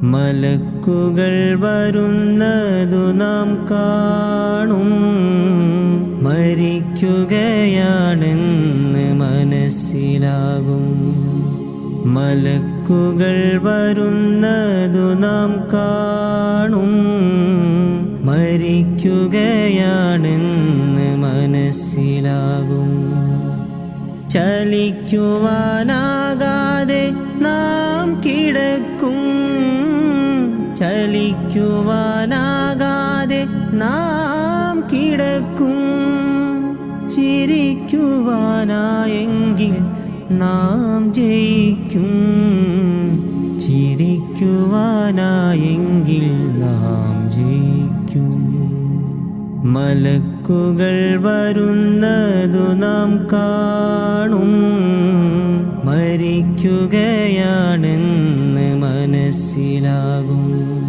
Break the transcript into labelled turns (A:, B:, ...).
A: മലക്കുകൾ വരുന്നതു നാം കാണും. മരിക്കുകയാണെന്ന് മനസ്സിലാകും. മലക്കുകൾ വരുന്നതു നാം കാണും. മരിക്കുകയാണെന്ന് മനസ്സിലാകും. ചലിക്കുവാനാകാതെ നാം കിടക്കും. ചലിക്കുവാനാകാതെ നാം കിടക്കും. ചിരിക്കുവാനായെങ്കിൽ നാം ജയിക്കും. ചിരിക്കുവാനായെങ്കിൽ നാം ജയിക്കും. മലക്കുകൾ വരുന്നതു നാം കാണും. മരിക്കുകയാണെന്ന് മനസ്സിലാകും.